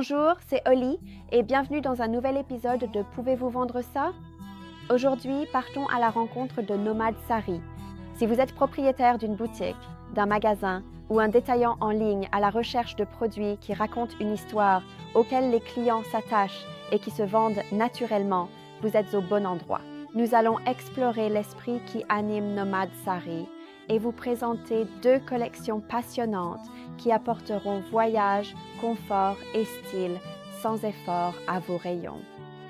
Bonjour, c'est Oli et bienvenue dans un nouvel épisode de Pouvez-vous vendre ça? Aujourd'hui, partons à la rencontre de Nomad Sari. Si vous êtes propriétaire d'une boutique, d'un magasin ou un détaillant en ligne à la recherche de produits qui racontent une histoire, auxquels les clients s'attachent et qui se vendent naturellement, vous êtes au bon endroit. Nous allons explorer l'esprit qui anime Nomad Sari et vous présenter deux collections passionnantes qui apporteront voyage, confort et style sans effort à vos rayons.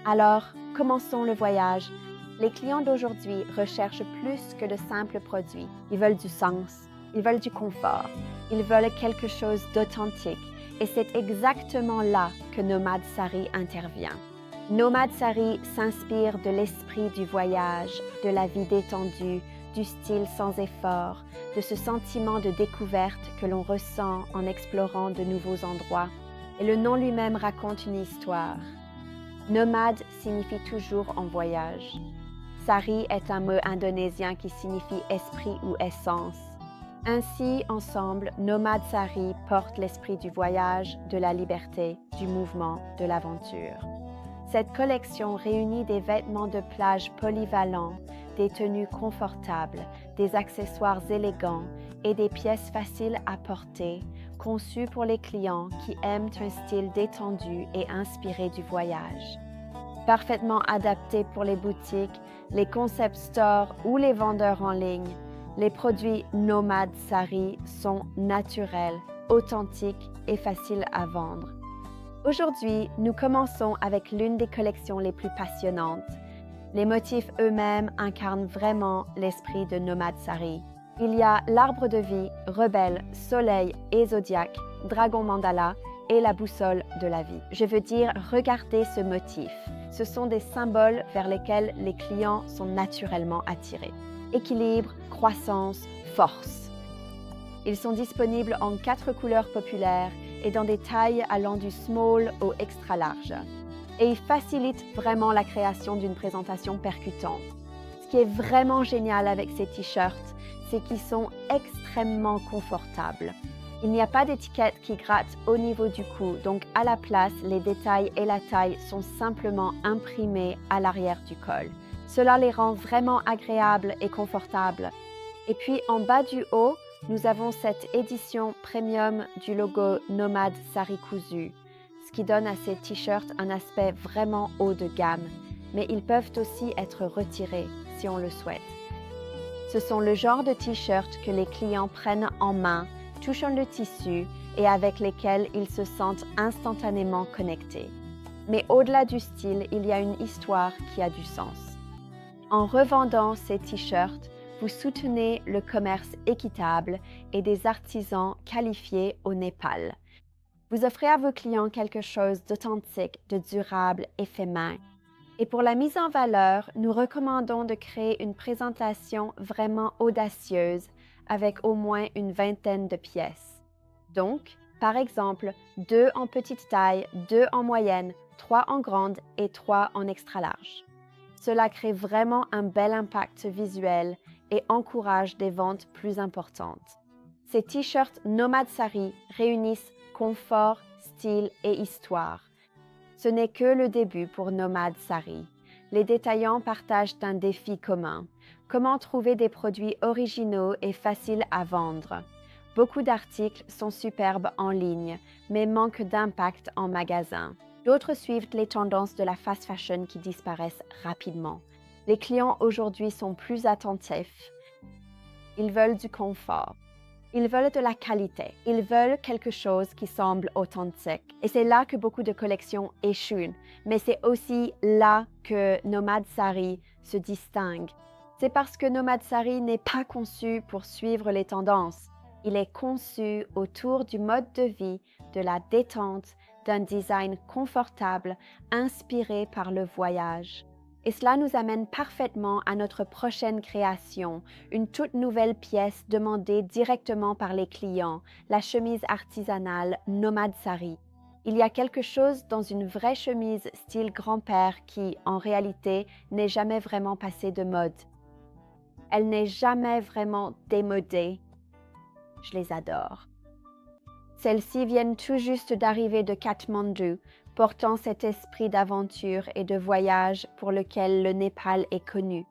Alors, commençons le voyage. Les clients d'aujourd'hui recherchent plus que de simples produits. Ils veulent du sens, ils veulent du confort, ils veulent quelque chose d'authentique et c'est exactement là que Nomad Sari intervient. Nomad Sari s'inspire de l'esprit du voyage, de la vie détendue, du style sans effort, de ce sentiment de découverte que l'on ressent en explorant de nouveaux endroits. Et le nom lui-même raconte une histoire. Nomade signifie toujours en voyage. Sari est un mot indonésien qui signifie esprit ou essence. Ainsi, ensemble, Nomad Sari porte l'esprit du voyage, de la liberté, du mouvement, de l'aventure. Cette collection réunit des vêtements de plage polyvalents, des tenues confortables, des accessoires élégants et des pièces faciles à porter, conçues pour les clients qui aiment un style détendu et inspiré du voyage. Parfaitement adaptés pour les boutiques, les concept stores ou les vendeurs en ligne, les produits Nomad Sari sont naturels, authentiques et faciles à vendre. Aujourd'hui, nous commençons avec l'une des collections les plus passionnantes. Les motifs eux-mêmes incarnent vraiment l'esprit de Nomad Sari. Il y a l'arbre de vie, rebelle, soleil et zodiaque, dragon mandala et la boussole de la vie. Je veux dire, regardez ce motif. Ce sont des symboles vers lesquels les clients sont naturellement attirés. Équilibre, croissance, force. Ils sont disponibles en 4 couleurs populaires et dans des tailles allant du small au extra large. Et ils facilitent vraiment la création d'une présentation percutante. Ce qui est vraiment génial avec ces t-shirts, c'est qu'ils sont extrêmement confortables. Il n'y a pas d'étiquette qui gratte au niveau du cou, donc à la place, les détails et la taille sont simplement imprimés à l'arrière du col. Cela les rend vraiment agréables et confortables. Et puis en bas du haut, nous avons cette édition premium du logo Nomad Sari cousu, ce qui donne à ces t-shirts un aspect vraiment haut de gamme, mais ils peuvent aussi être retirés si on le souhaite. Ce sont le genre de t-shirts que les clients prennent en main, touchant le tissu et avec lesquels ils se sentent instantanément connectés. Mais au-delà du style, il y a une histoire qui a du sens. En revendant ces t-shirts, vous soutenez le commerce équitable et des artisans qualifiés au Népal. Vous offrez à vos clients quelque chose d'authentique, de durable et fait main. Et pour la mise en valeur, nous recommandons de créer une présentation vraiment audacieuse avec au moins une vingtaine de pièces. Donc, par exemple, 2 en petite taille, 2 en moyenne, 3 en grande et 3 en extra large. Cela crée vraiment un bel impact visuel et encourage des ventes plus importantes. Ces t-shirts Nomad Sari réunissent confort, style et histoire. Ce n'est que le début pour Nomad Sari. Les détaillants partagent un défi commun. Comment trouver des produits originaux et faciles à vendre? Beaucoup d'articles sont superbes en ligne, mais manquent d'impact en magasin. D'autres suivent les tendances de la fast fashion qui disparaissent rapidement. Les clients aujourd'hui sont plus attentifs. Ils veulent du confort. Ils veulent de la qualité. Ils veulent quelque chose qui semble authentique. Et c'est là que beaucoup de collections échouent. Mais c'est aussi là que Nomad Sari se distingue. C'est parce que Nomad Sari n'est pas conçu pour suivre les tendances. Il est conçu autour du mode de vie, de la détente, d'un design confortable, inspiré par le voyage. Et cela nous amène parfaitement à notre prochaine création, une toute nouvelle pièce demandée directement par les clients, la chemise artisanale Nomad Sari. Il y a quelque chose dans une vraie chemise style grand-père qui, en réalité, n'est jamais vraiment passée de mode. Elle n'est jamais vraiment démodée. Je les adore. Celles-ci viennent tout juste d'arriver de Katmandou, portant cet esprit d'aventure et de voyage pour lequel le Népal est connu.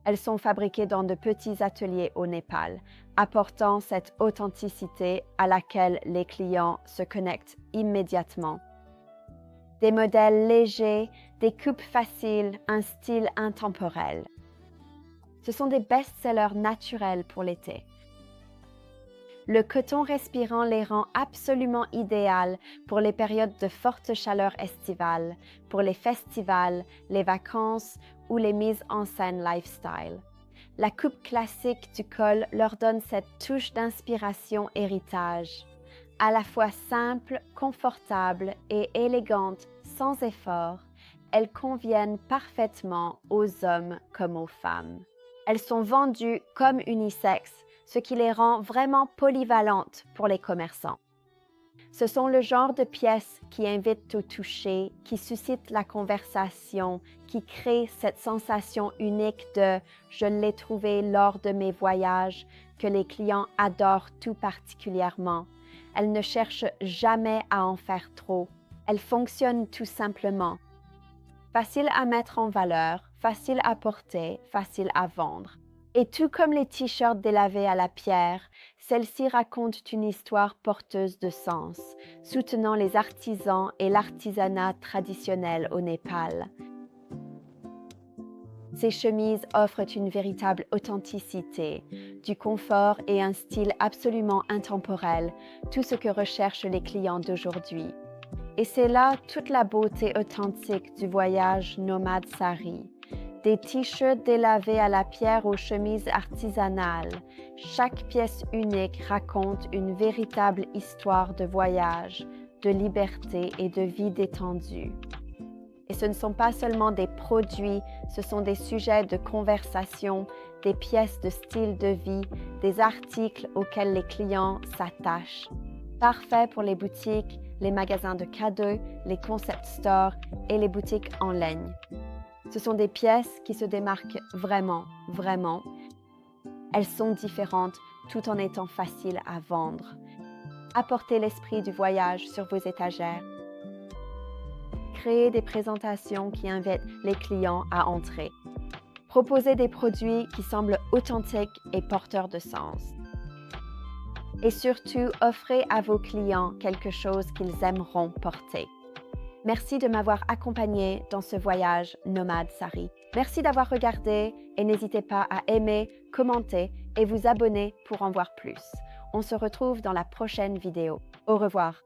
Elles sont fabriquées dans de petits ateliers au Népal, apportant cette authenticité à laquelle les clients se connectent immédiatement. Des modèles légers, des coupes faciles, un style intemporel. Ce sont des best-sellers naturels pour l'été. Le coton respirant les rend absolument idéales pour les périodes de forte chaleur estivale, pour les festivals, les vacances ou les mises en scène lifestyle. La coupe classique du col leur donne cette touche d'inspiration héritage, à la fois simple, confortable et élégante sans effort. Elles conviennent parfaitement aux hommes comme aux femmes. Elles sont vendues comme unisexes, ce qui les rend vraiment polyvalentes pour les commerçants. Ce sont le genre de pièces qui invitent au toucher, qui suscitent la conversation, qui créent cette sensation unique de « je l'ai trouvé lors de mes voyages » que les clients adorent tout particulièrement. Elles ne cherchent jamais à en faire trop. Elles fonctionnent tout simplement. Facile à mettre en valeur, facile à porter, facile à vendre. Et tout comme les t-shirts délavés à la pierre, celles-ci racontent une histoire porteuse de sens, soutenant les artisans et l'artisanat traditionnel au Népal. Ces chemises offrent une véritable authenticité, du confort et un style absolument intemporel, tout ce que recherchent les clients d'aujourd'hui. Et c'est là toute la beauté authentique du voyage nomade sari. Des t-shirts délavés à la pierre aux chemises artisanales. Chaque pièce unique raconte une véritable histoire de voyage, de liberté et de vie détendue. Et ce ne sont pas seulement des produits, ce sont des sujets de conversation, des pièces de style de vie, des articles auxquels les clients s'attachent. Parfait pour les boutiques, les magasins de cadeaux, les concept stores et les boutiques en ligne. Ce sont des pièces qui se démarquent vraiment. Elles sont différentes tout en étant faciles à vendre. Apportez l'esprit du voyage sur vos étagères. Créez des présentations qui invitent les clients à entrer. Proposez des produits qui semblent authentiques et porteurs de sens. Et surtout, offrez à vos clients quelque chose qu'ils aimeront porter. Merci de m'avoir accompagné dans ce voyage nomade sari. Merci d'avoir regardé et n'hésitez pas à aimer, commenter et vous abonner pour en voir plus. On se retrouve dans la prochaine vidéo. Au revoir.